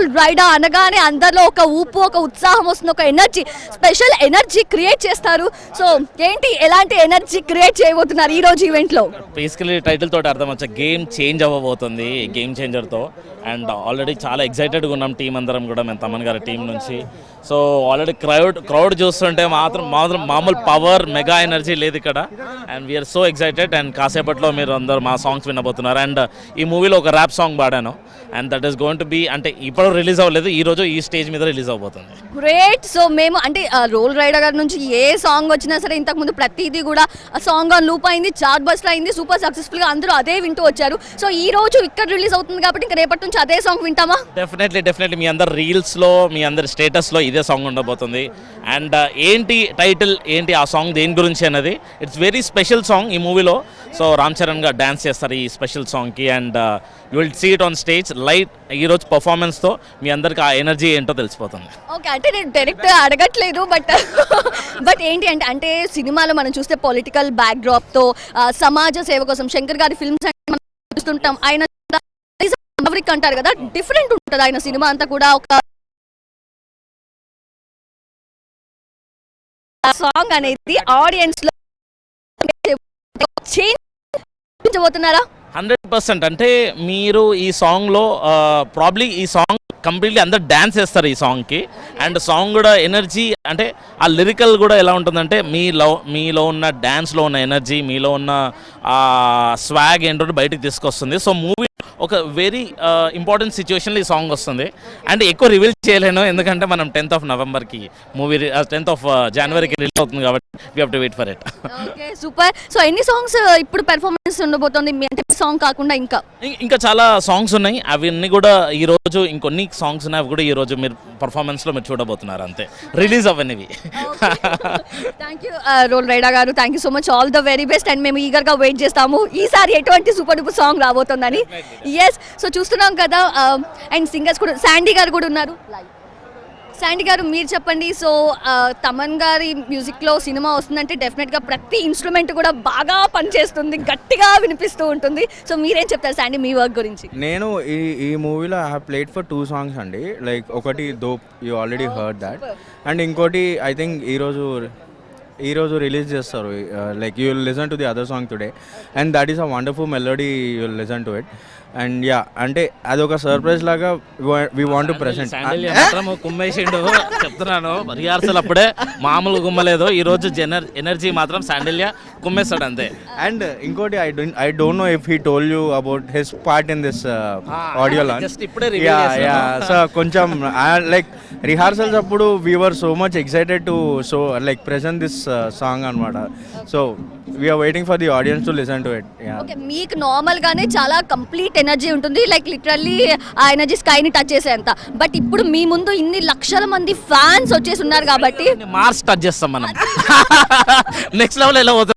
Role రైడా అనగానే అందరిలో ఒక ఊపు, ఒక ఉత్సాహం వస్తుంది, ఒక ఎనర్జీ, స్పెషల్ ఎనర్జీ క్రియేట్ చేస్తారు. సో ఏంటి, ఎలాంటి ఎనర్జీ క్రియేట్ చేయబోతున్నారు ఈ రోజు ఈవెంట్లో? బేసికలీ టైటిల్ తోటి అర్థం వచ్చా, గేమ్ చేంజ్ అవ్వబోతుంది గేమ్ చేంజర్తో. అండ్ ఆల్రెడీ చాలా ఎక్సైటెడ్గా ఉన్నాం టీం అందరం కూడా, మేము తమన్ గారి టీం నుంచి. సో ఆల్రెడీ క్రౌడ్ చూస్తుంటే మాత్రం మామూలు పవర్, మెగా ఎనర్జీ లేదు ఇక్కడ. And we're so excited. And కాసేపట్లో మీరు అందరూ మా సాంగ్స్ వినబోతున్నారు. అండ్ ఈ మూవీలో ఒక ర్యాప్ సాంగ్ పాడాను. And that is going to be, అంటే ఇప్పుడు రిలీజ్ అవ్వలేదు, ఈ రోజు ఈ స్టేజ్ మీద రిలీజ్ అవబోతుంది. గ్రేట్. సో మేము అంటే రోల్ రైడర్ గారి నుంచి ఏ సాంగ్ వచ్చినా సరే ఇంతకుముందు ప్రతిదీ కూడా ఆ సాంగ్ ఆన్ లూప్ అయింది, చార్ట్ బస్టర్ అయింది, సూపర్ సక్సెస్ఫుల్గా అందరూ అదే వింటూ వచ్చారు. సో ఈ రోజు ఇక్కడ రిలీజ్ అవుతుంది కాబట్టి ఇంకా రేపటి నుంచి అదే సాంగ్ వింటామా? డెఫినెట్లీ మీ అందరు రీల్స్లో, మీ అందరి స్టేటస్లో ఇదే సాంగ్ ఉండబోతుంది. అండ్ ఏంటి టైటిల్ ఏంటి, ఆ సాంగ్ దేని గురించి అన్నది, ఇట్స్ వెరీ స్పెషల్ సాంగ్ ఈ మూవీలో. సో రామ్ చరణ్ గారు డాన్స్ చేస్తారు ఈ స్పెషల్ సాంగ్కి. And you will see it on stage light. ఈరోజు పర్ఫార్మెన్స్తో మీ అందరికి ఆ ఎనర్జీ ఏంటో తెలిసిపోతుంది. ఓకే, అంటే నేను డైరెక్ట్ అడగట్లేదు, బట్ ఏంటి అంటే సినిమాలో మనం చూస్తే పొలిటికల్ బ్యాక్డ్రాప్తో సమాజ సేవ కోసం శంకర్ గారి ఫిల్మ్స్ మనం చూస్తుంటాం. ఆయన అంటారు కదా, డిఫరెంట్ ఉంటుంది ఆయన సినిమా అంతా కూడా. ఒక సాంగ్ అనేది ఆడియన్స్ లో చేంజ్ పోతున్నారా? 100%. అంటే మీరు ఈ సాంగ్లో ప్రాబ్లీ ఈ సాంగ్ కంప్లీట్లీ అందరు డ్యాన్స్ చేస్తారు ఈ సాంగ్కి. అండ్ సాంగ్ కూడా ఎనర్జీ, అంటే ఆ లిరికల్ కూడా ఎలా ఉంటుందంటే మీలో ఉన్న డ్యాన్స్లో ఉన్న ఎనర్జీ, మీలో ఉన్న స్వాగ్ ఏంటో బయటకు తీసుకొస్తుంది. సో మూవీ ఒక వెరీ ఇంపార్టెంట్ సిచ్యువేషన్లో ఈ సాంగ్ వస్తుంది. అండ్ ఎక్కువ రివీల్ చేయలేను, ఎందుకంటే మనం 10th Novemberకి మూవీ 10th Januaryకి రిలీజ్ అవుతుంది కాబట్టి we have to wait for it. Okay, super. So ఎన్ని సాంగ్స్ ఇప్పుడు పెర్ఫార్మెన్స్ ఉండబోతుంది అంటే సాంగ్ కాకుండా? ఇంకా చాలా సాంగ్స్ ఉన్నాయి, అవన్నీ కూడా ఈరోజు ఇంకొన్ని సాంగ్స్ ఉన్నాయి, అవి కూడా ఈరోజు మీరు పర్ఫార్మెన్స్లో మీరు చూడబోతున్నారు అంతే, రిలీజ్ అవన్నీ. థ్యాంక్ యూ రోల్ రైడా గారు, thank you so much, all the very best. And మేము ఈగర్గా వెయిట్ చేస్తాము ఈసారి ఎటువంటి సూపర్ డూపర్ సాంగ్ రాబోతుందని. ఎస్, సో చూస్తున్నాం కదా. అండ్ సింగర్స్ కూడా శాండీ గారు కూడా ఉన్నారు. శాండీ గారు మీరు చెప్పండి. సో తమన్ గారి మ్యూజిక్లో సినిమా వస్తుందంటే డెఫినెట్గా ప్రతి ఇన్స్ట్రుమెంట్ కూడా బాగా పనిచేస్తుంది, గట్టిగా వినిపిస్తూ ఉంటుంది. సో మీరేం చెప్తారు శాండీ మీ వర్క్ గురించి? నేను ఈ మూవీలో I have played for 2 songs అండి. లైక్ ఒకటి dope, you already heard that. And ఇంకోటి ఐ థింక్ ఈరోజు రిలీజ్ చేస్తారు. Like you will listen to the other song today, and that is a wonderful melody, you will listen to it. And yeah, అంటే అదొక surprise లాగా we want to present. కుమ్మేసిండు చెప్తున్నాను, rehearsal అప్పుడే మామూలు గుమ్మలేదు, ఈ రోజు ఎనర్జీ మాత్రం శాండిల్య కుమ్మేస్తాడు అంతే. అండ్ ఇంకోటి I don't know if he told you about his part in this audio launch. So కొంచెం లైక్ రిహార్సల్స్ అప్పుడు we were so much excited to like present this song అనమాట. So we're waiting for the audience to listen to it. Okay, మీకు normal గానే చాలా complete energy ఉంటుంది, like literally ఆ energy స్కైని touch చేసేంత. బట్ ఇప్పుడు మీ ముందు ఇన్ని లక్షల మంది ఫ్యాన్స్ వచ్చేసి ఉన్నారు కాబట్టి మార్స్ టచ్ చేస్తాం మనం. నెక్స్ట్ లెవెల్ ఎలా